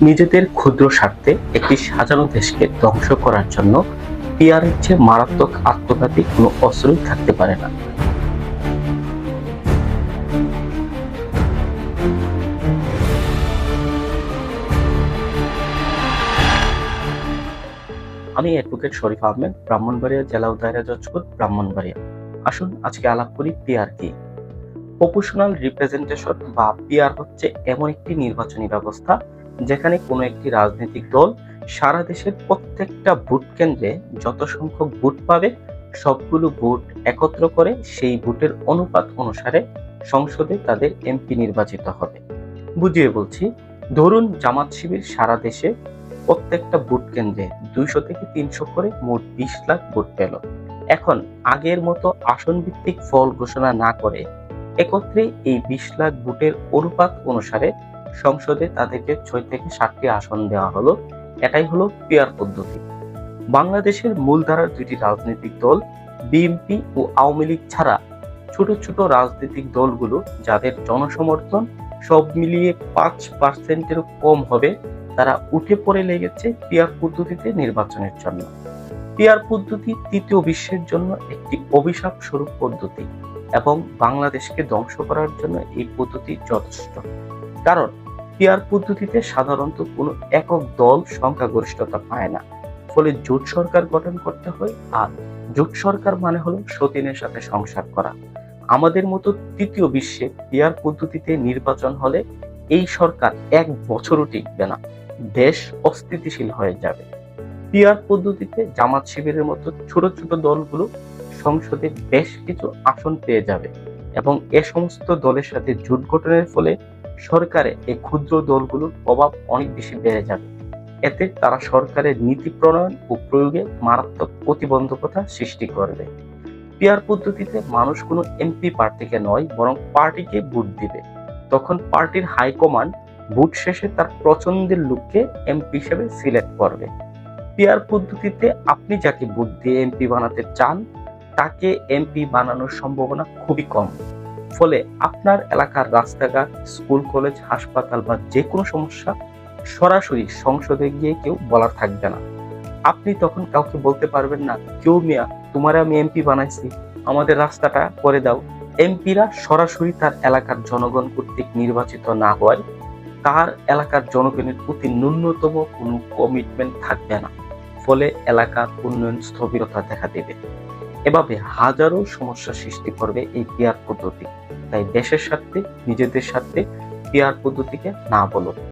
নিজেদের ক্ষুদ্র স্বার্থে একটি সাজানো দেশকে ধ্বংস করার জন্য পিয়ারের চেয়ে মারাত্মক আত্মঘাতী কোনো অস্ত্রই থাকতে পারে না। আমি অ্যাডভোকেট শরীফ আহমেদ, ব্রাহ্মণবাড়িয়া জেলা ও দায়রা জজ কোর্ট, ব্রাহ্মণবাড়িয়া। আসুন আজকে আলাপ করি পিয়ার কি। প্রপোর্শনাল রিপ্রেজেন্টেশন বা পিআর হচ্ছে এমন একটি নির্বাচনী ব্যবস্থা যেখানে কোনো একটি রাজনৈতিক দল সারা দেশের প্রত্যেকটা ভোট কেন্দ্রে যত সংখ্যক ভোট পাবে সবগুলো ভোট একত্র করে সেই ভোটের অনুপাত অনুসারে সংসদে তাদের এমপি নির্বাচিত হবে। বুঝিয়ে বলছি, ধরুন জামাত শিবির সারা দেশে প্রত্যেকটা ভোট কেন্দ্রে 200 থেকে 300 করে মোট 20 লাখ ভোট পেল। এখন আগের মতো আসন ভিত্তিক ফল ঘোষণা না করে একত্রে এই 20 লাখ ভোটের অনুপাত অনুসারে সংসদে তাদেরকে 6 থেকে 7টি আসন দেওয়া হলো। এটাই হলো পিয়ার পদ্ধতি। বাংলাদেশের মূলধারার দুইটি রাজনৈতিক দল বিএনপি ও আওয়ামী লীগ ছাড়া ছোট ছোট রাজনৈতিক দলগুলো যাদের জনসমর্থন সব মিলিয়ে 5%-এরও কম হবে, তারা উঠে পড়ে লেগেছে পিয়ার পদ্ধতিতে নির্বাচনের জন্য। পিয়ার পদ্ধতি তৃতীয় বিশ্বের জন্য একটি অভিশাপ স্বরূপ পদ্ধতি এবং বাংলাদেশকে ধ্বংস করার জন্য এই পদ্ধতি যথেষ্ট। কারণ পিয়ার পদ্ধতিতে সাধারণত কোনো একক দল সংখ্যাগরিষ্ঠতা পায় না, ফলে জোট সরকার গঠন করতে হয়। আর জোট সরকার মানে হলো সতীনের সাথে সংসার করা। আমাদের মতো তৃতীয় বিশ্বে পিয়ার পদ্ধতিতে নির্বাচন হলে এই সরকার 1 বছরও টিকবে না, দেশ অস্থিতিশীল হয়ে যাবে। পিয়ার পদ্ধতিতে জামাত শিবিরের মতো ছোট ছোট দলগুলো সংসদে বেশ কিছু আসন পেয়ে যাবে এবং এ সমস্ত দলের সাথে জোট গঠনের ফলে সরকারে এই ক্ষুদ্র দলগুলোর প্রভাব অনেক বেশি বেড়ে যাবে। এতে তারা সরকারের নীতি প্রণয়ন ও প্রয়োগে মারাত্মক প্রতিবন্ধকতা সৃষ্টি করবে। পিয়ার পদ্ধতিতে মানুষ কোনো এমপি প্রার্থীকে নয়, বরং পার্টিকে ভোট দিবে। তখন পার্টির হাইকমান্ড ভোট শেষে তার পছন্দের লোককে এমপি হিসেবে সিলেক্ট করবে। পিয়ার পদ্ধতিতে আপনি যাকে ভোট দিয়ে এমপি বানাতে চান তাকে এমপি বানানোর সম্ভাবনা খুবই কম। ফলে আপনার এলাকার রাস্তাঘাট, স্কুল, কলেজ, হাসপাতাল বা যে কোনো সমস্যা সরাসরি সংসদে গিয়ে কেউ বলার থাকবে না। আপনি তখন কাউকে বলতে পারবেন না, কেউ মিয়া তোমারে আমি এমপি বানাইছি, আমাদের রাস্তাটা করে দাও। এমপিরা সরাসরি তার এলাকার জনগণ কর্তৃক নির্বাচিত না হওয়ায় তার এলাকার জনগণের প্রতি ন্যূনতম কোনো কমিটমেন্ট থাকবে না, ফলে এলাকার উন্নয়ন স্থবিরতা দেখা দেবে। এভাবে হাজারো সমস্যা সৃষ্টি করবে এই পিয়ার পদ্ধতি। তাই দেশের স্বার্থে, নিজেদের স্বার্থে পিয়ার পদ্ধতিকে না বলো।